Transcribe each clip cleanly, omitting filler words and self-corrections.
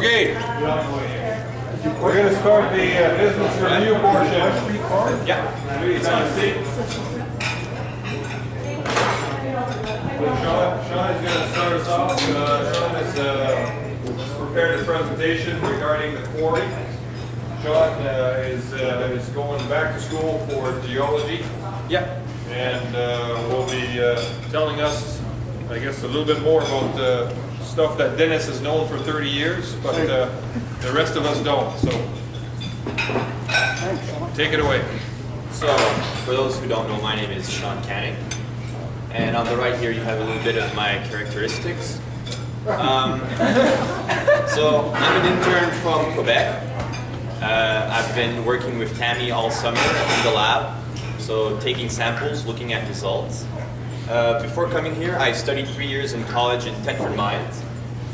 Okay, we're going to start the business review portion. Yeah. Please have a seat. Sean is going to start us off. Sean has prepared a presentation regarding the quarry. Sean is going back to school for geology. Yeah. And will be telling us, I guess, a little bit more about stuff that Dennis has known for 30 years, but the rest of us don't. So, take it away. So, for those who don't know, my name is Sean Canning. And on the right here, you have a little bit of my characteristics. So, I'm an intern from Quebec. I've been working with Tammy all summer in the lab. So taking samples, looking at results. Before coming here, I studied 3 years in college in Thetford mines.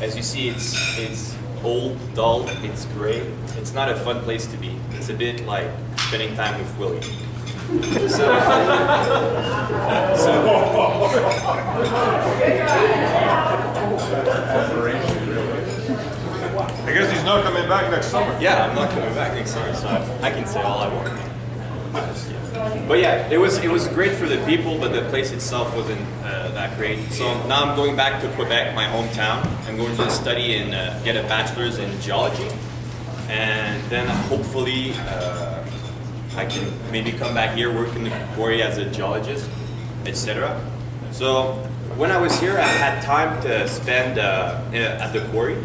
As you see, it's old, dull, it's gray. It's not a fun place to be. It's a bit like spending time with Willie. I guess he's not coming back next summer. Yeah, I'm not coming back next summer, so I can say all I want. But yeah, it was great for the people, but the place itself wasn't that great. So now I'm going back to Quebec, my hometown. I'm going to study and get a bachelor's in geology, and then hopefully I can maybe come back here, work in the quarry as a geologist, etc. So when I was here, I had time to spend at the quarry.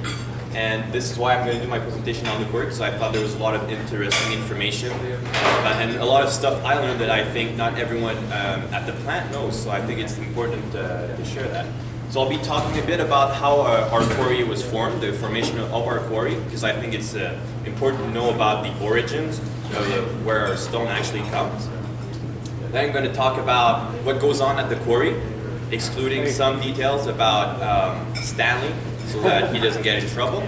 And this is why I'm going to do my presentation on the quarry, because I thought there was a lot of interesting information and a lot of stuff I learned that I think not everyone at the plant knows. So I think it's important to share that. So I'll be talking a bit about how our quarry was formed, the formation of our quarry, because I think it's important to know about the origins, where our stone actually comes. Then I'm going to talk about what goes on at the quarry, excluding some details about Stanley, so that he doesn't get in trouble.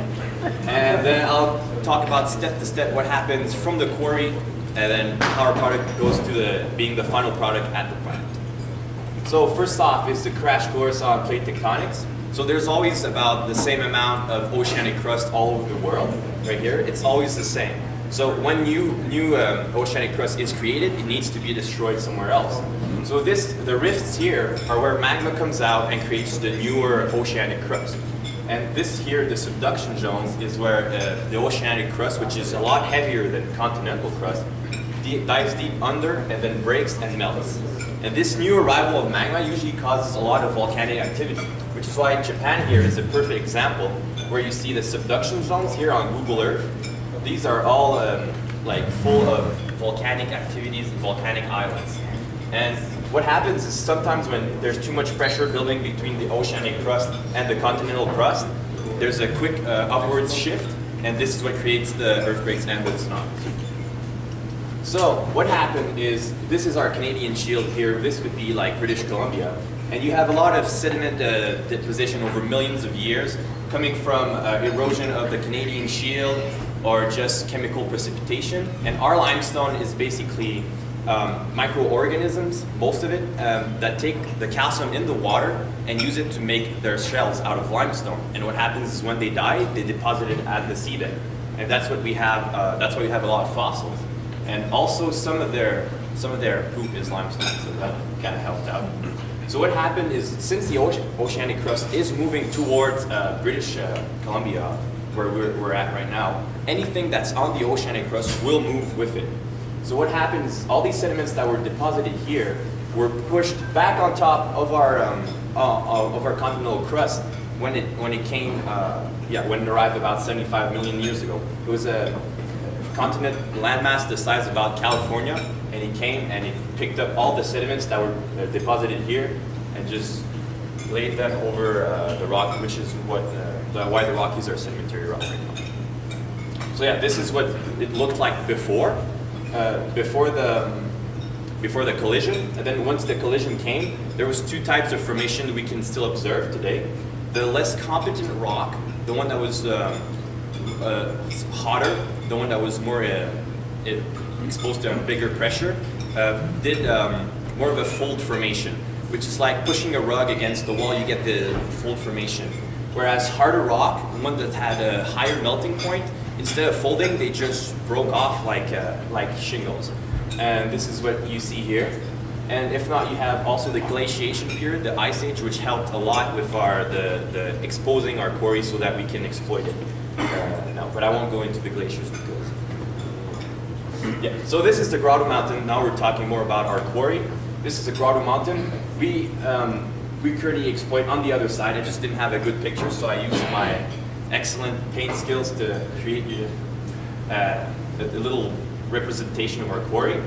And then I'll talk about step to step what happens from the quarry and then how our product goes to being the final product at the plant. So first off is the crash course on plate tectonics. So there's always about the same amount of oceanic crust all over the world. Right here, it's always the same. So when new oceanic crust is created, it needs to be destroyed somewhere else. So the rifts here are where magma comes out and creates the newer oceanic crust. And this here, the subduction zones, is where the oceanic crust, which is a lot heavier than continental crust, dives deep under and then breaks and melts. And this new arrival of magma usually causes a lot of volcanic activity, which is why Japan here is a perfect example, where you see the subduction zones here on Google Earth. These are all like full of volcanic activities and volcanic islands. And what happens is sometimes when there's too much pressure building between the oceanic crust and the continental crust, there's a quick upwards shift, and this is what creates the earthquakes and the tsunamis. So what happened is, this is our Canadian shield here. This would be like British Columbia. And you have a lot of sediment deposition over millions of years coming from erosion of the Canadian shield or just chemical precipitation. And our limestone is basically microorganisms, most of it, that take the calcium in the water and use it to make their shells out of limestone. And what happens is when they die, they deposit it at the seabed. And that's what we have. That's why we have a lot of fossils. And also some of their poop is limestone, so that kind of helped out. So what happened is, since the oceanic crust is moving towards British Columbia, where we're at right now, anything that's on the oceanic crust will move with it. So what happens, all these sediments that were deposited here were pushed back on top of our continental crust when it arrived about 75 million years ago. It was a continent landmass the size of about California, and it came and it picked up all the sediments that were deposited here and just laid them over the rock, which is why the Rockies are sedimentary rock right now. So yeah, this is what it looked like before the collision. And then once the collision came, there was two types of formation that we can still observe today. The less competent rock, the one that was hotter, the one that was more exposed to a bigger pressure, did more of a fold formation, which is like pushing a rug against the wall. You get the fold formation. Whereas harder rock, one that had a higher melting point, instead of folding, they just broke off like shingles. And this is what you see here. And if not, you have also the glaciation period, the ice age, which helped a lot with the exposing our quarry so that we can exploit it. No, but I won't go into the glaciers because. Yeah. So this is the Grotto Mountain. Now we're talking more about our quarry. This is the Grotto Mountain. We currently exploit on the other side. I just didn't have a good picture, so I used my excellent paint skills to create a little representation of our quarry.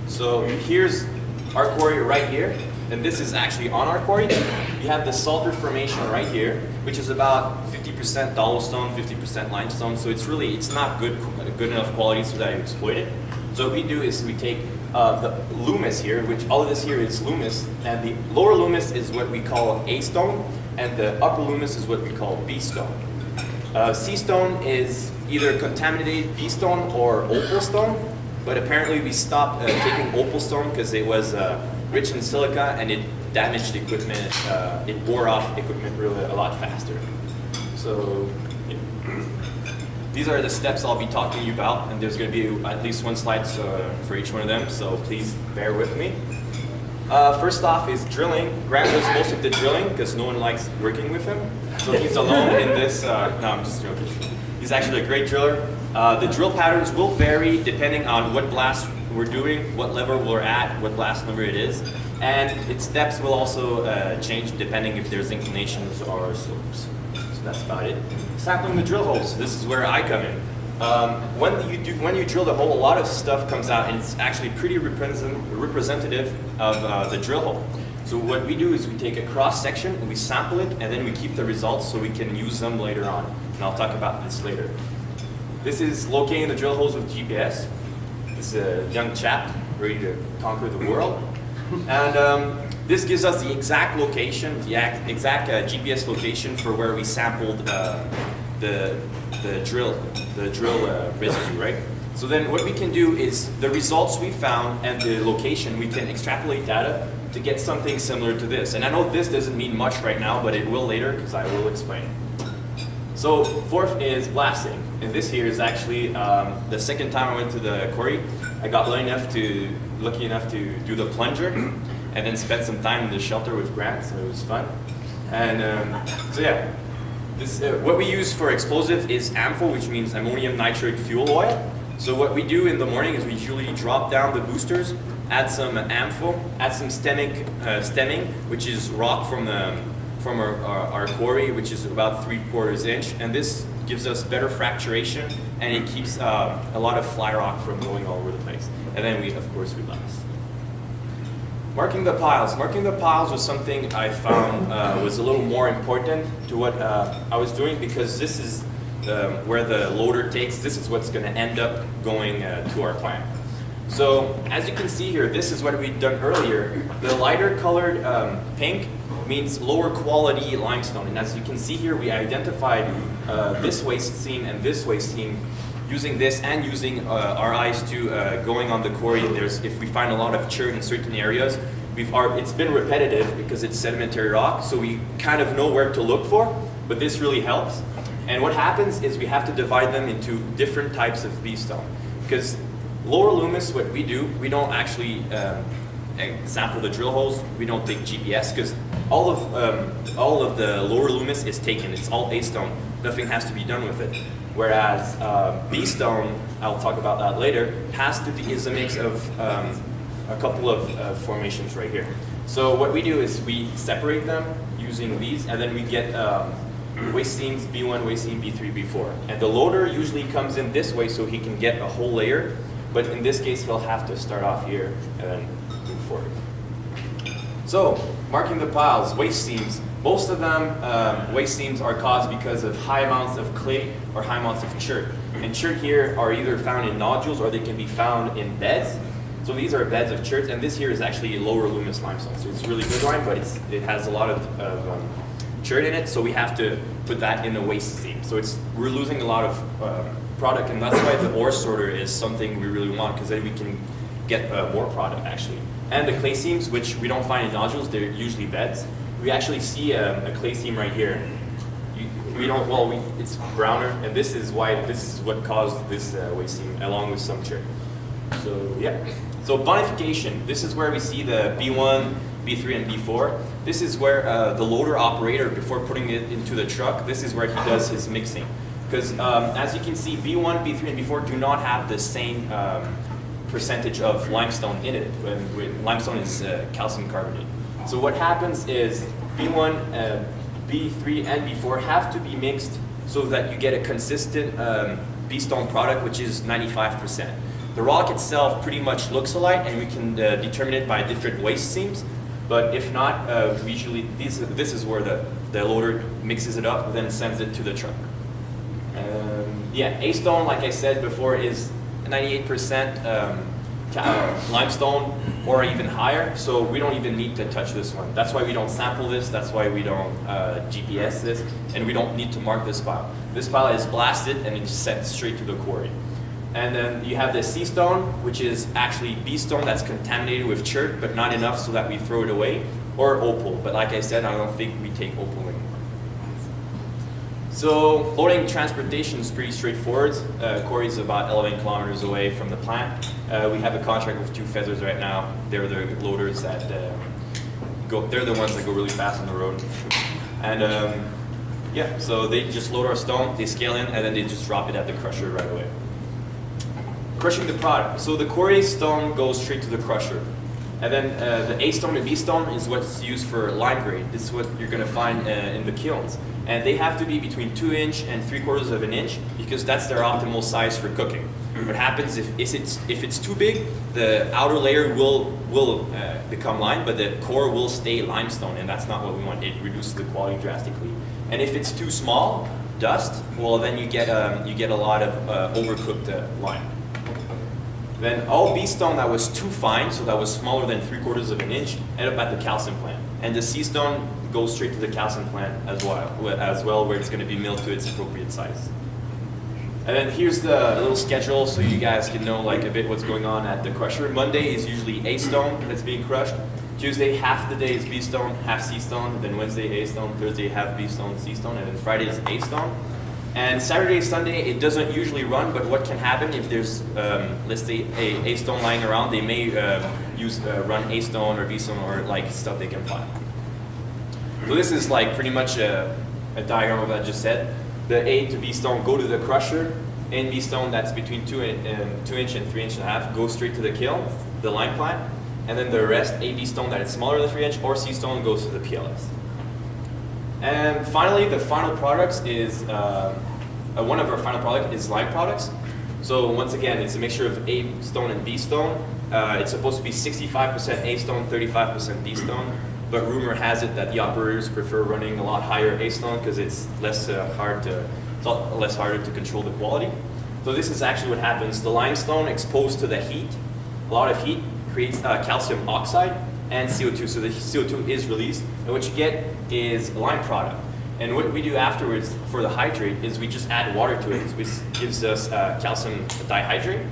So here's our quarry right here, and this is actually on our quarry. You have the Salter Formation right here, which is about 50% dolostone, 50% limestone. So it's not good enough quality so that you exploit it. So what we do is we take the Loomis here, which all of this here is Loomis, and the lower Loomis is what we call A stone, and the upper Loomis is what we call B stone. C stone is either contaminated B stone or opal stone, but apparently we stopped taking opal stone because it was rich in silica and it damaged equipment. It wore off equipment really a lot faster. So yeah. These are the steps I'll be talking to you about, and there's going to be at least one slide for each one of them, so please bear with me. First off is drilling. Grant does most of the drilling because no one likes working with him. So he's alone in this. No, I'm just joking. He's actually a great driller. The drill patterns will vary depending on what blast we're doing, what level we're at, what blast number it is. And its depths will also change depending if there's inclinations or slopes. So that's about it. Sampling the drill holes. This is where I come in. When you drill the hole, a lot of stuff comes out, and it's actually pretty representative of the drill hole. So what we do is we take a cross section and we sample it, and then we keep the results so we can use them later on. And I'll talk about this later. This is locating the drill holes with GPS. This is a young chap ready to conquer the world, and this gives us the exact location, the exact GPS location for where we sampled the drill residue, right? So then what we can do is the results we found and the location, we can extrapolate data to get something similar to this. And I know this doesn't mean much right now, but it will later because I will explain. So fourth is blasting. And this here is actually the second time I went to the quarry. I got lucky enough to do the plunger and then spent some time in the shelter with Grant, so it was fun. And so yeah. What we use for explosive is AMFO, which means ammonium nitrate fuel oil. So what we do in the morning is we usually drop down the boosters, add some AMFO, add some stemming, which is rock from our quarry, which is about 3/4 inch, and this gives us better fracturation, and it keeps a lot of fly rock from going all over the place. And then we blast. Marking the piles. Marking the piles was something I found was a little more important to what I was doing, because this is where the loader takes. This is what's going to end up going to our plant. So as you can see here, this is what we'd done earlier. The lighter colored pink means lower quality limestone. And as you can see here, we identified this waste seam and this waste seam using this and using our eyes to going on the quarry. If we find a lot of chert in certain areas, it's been repetitive because it's sedimentary rock, so we kind of know where to look for, but this really helps. And what happens is we have to divide them into different types of B-stone. Because lower Loomis, what we do, we don't actually sample the drill holes, we don't take GPS, because all of the lower Loomis is taken, it's all A-stone, nothing has to be done with it. Whereas B-stone, I'll talk about that later, is a mix of a couple of formations right here. So what we do is we separate them using these, and then we get waste seams B1, waste seam B3, B4. And the loader usually comes in this way so he can get a whole layer, but in this case he'll have to start off here and then move forward. So, marking the piles, waste seams. Most of them, waste seams are caused because of high amounts of clay or high amounts of chert. And chert here are either found in nodules or they can be found in beds. So these are beds of chert, and this here is actually lower Loomis limestone. So it's really good line, but it has a lot of chert in it, so we have to put that in the waste seam. So we're losing a lot of product, and that's why the ore sorter is something we really want, because then we can get more product actually. And the clay seams, which we don't find in nodules, they're usually beds. We actually see a clay seam right here. we don't, well, it's browner, and this is what caused this waste seam, along with some chert. So yeah. So bonification, this is where we see the B1, B3, and B4. This is where the loader operator, before putting it into the truck, this is where he does his mixing. Because as you can see, B1, B3, and B4 do not have the same percentage of limestone in it. Limestone is calcium carbonate. So what happens is B1, B3, and B4 have to be mixed so that you get a consistent B-stone product, which is 95%. The rock itself pretty much looks alike, and we can determine it by different waste seams. But if not, usually this is where the loader mixes it up, then sends it to the truck. Yeah, A-stone, like I said before, is 98% limestone or even higher, so we don't even need to touch this one. That's why we don't sample this, that's why we don't GPS this, and we don't need to mark this pile. This pile is blasted and it's sent straight to the quarry. And then you have the C-stone, which is actually B-stone that's contaminated with chert, but not enough so that we throw it away, or opal. But like I said, I don't think we take opal anymore. So loading transportation is pretty straightforward. Quarry is about 11 kilometers away from the plant. We have a contract with 2 feathers right now. They're the loaders that they're the ones that go really fast on the road. And yeah, so they just load our stone, they scale in, and then they just drop it at the crusher right away. Crushing the product. So the quarry stone goes straight to the crusher. And then the A stone and B stone is what's used for lime grade. This is what you're going to find in the kilns. And they have to be between 2 inch and 3/4 of an inch because that's their optimal size for cooking. What happens if it's too big, the outer layer will become lime, but the core will stay limestone, and that's not what we want. It reduces the quality drastically. And if it's too small, dust, well then you get a lot of overcooked lime. Then all B stone that was too fine, so that was smaller than 3/4 of an inch, ended up at the calcium plant. And the C stone goes straight to the calcium plant as well, where it's going to be milled to its appropriate size. And then here's the little schedule, so you guys can know like a bit what's going on at the crusher. Monday is usually A stone that's being crushed. Tuesday, half the day is B stone, half C stone. Then Wednesday, A stone. Thursday, half B stone, C stone. And then Friday is A stone. And Saturday, Sunday, it doesn't usually run, but what can happen if there's, let's say, a stone lying around, they may run A stone or B stone or like stuff they can find. So this is like pretty much a diagram of what I just said. The A to B stone go to the crusher, and B stone that's between 2 inch and 3.5 inch goes straight to the kiln, the lime plant, and then the rest, A, B stone that is smaller than 3 inch or C stone goes to the PLS. And finally, the final products is, one of our final products is lime products. So once again, it's a mixture of A stone and B stone. It's supposed to be 65% A stone, 35% B stone. But rumor has it that the operators prefer running a lot higher A stone because it's less harder to control the quality. So this is actually what happens. The limestone exposed to the heat, a lot of heat, creates calcium oxide and CO2. So the CO2 is released, and what you get is a lime product. And what we do afterwards for the hydrate is we just add water to it, which gives us calcium dihydrate,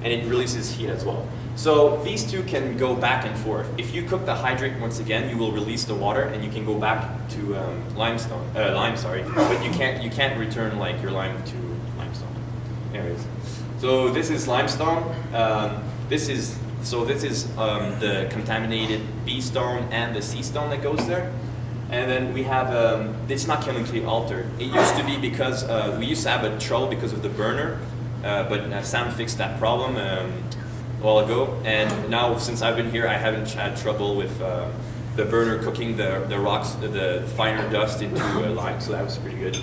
and it releases heat as well. So these two can go back and forth. If you cook the hydrate once again, you will release the water, and you can go back to lime. But you can't return like your lime to limestone. Anyways, so this is limestone. This is the contaminated B stone and the C stone that goes there. And then we have, it's not chemically altered. It used to be because we used to have a trouble because of the burner, but Sam fixed that problem a while ago. And now since I've been here, I haven't had trouble with the burner cooking the rocks, the finer dust into lime, so that was pretty good.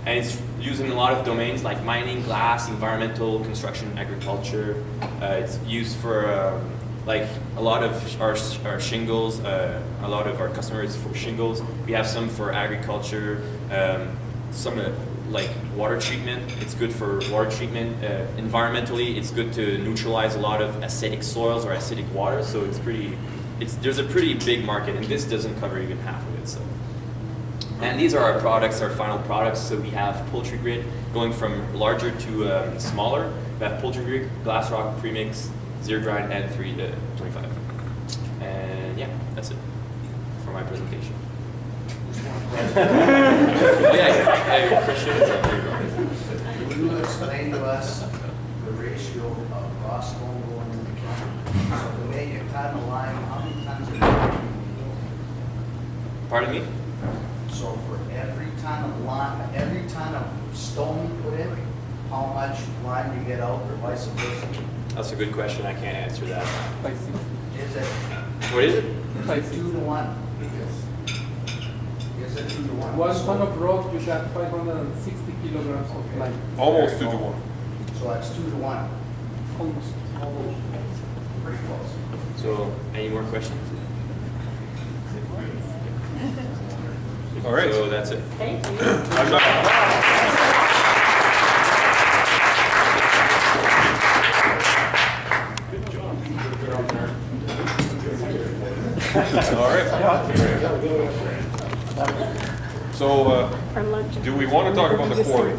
And it's used in a lot of domains like mining, glass, environmental, construction, agriculture. It's used for like a lot of our shingles, a lot of our customers for shingles. We have some for agriculture, some like water treatment. It's good for water treatment. Environmentally, it's good to neutralize a lot of acidic soils or acidic water. So there's a pretty big market, and this doesn't cover even half of it. So, and these are our products, our final products. So we have poultry grit going from larger to smaller. We have poultry grit, glass rock, premix, zero grind, and 3 to 25. And yeah, that's it for my presentation. Oh yeah, Christian. Can you explain to us the ratio of raw stone going in the county? So the way you cut a line, how many tons of Pardon me? So for every ton of line, every ton of stone you put in, how much line you get out or vice versa? That's a good question. I can't answer that. Is it What is it? 2 to 1? Is it 2 to 1? One ton of rock, you got 560 kilograms of line. Almost 2 to 1. So that's 2 to 1. Almost. Pretty close. So, any more questions? All right. So that's it. Thank you. I'm not. All right. So, Our lunch. do we want to talk about the quarry?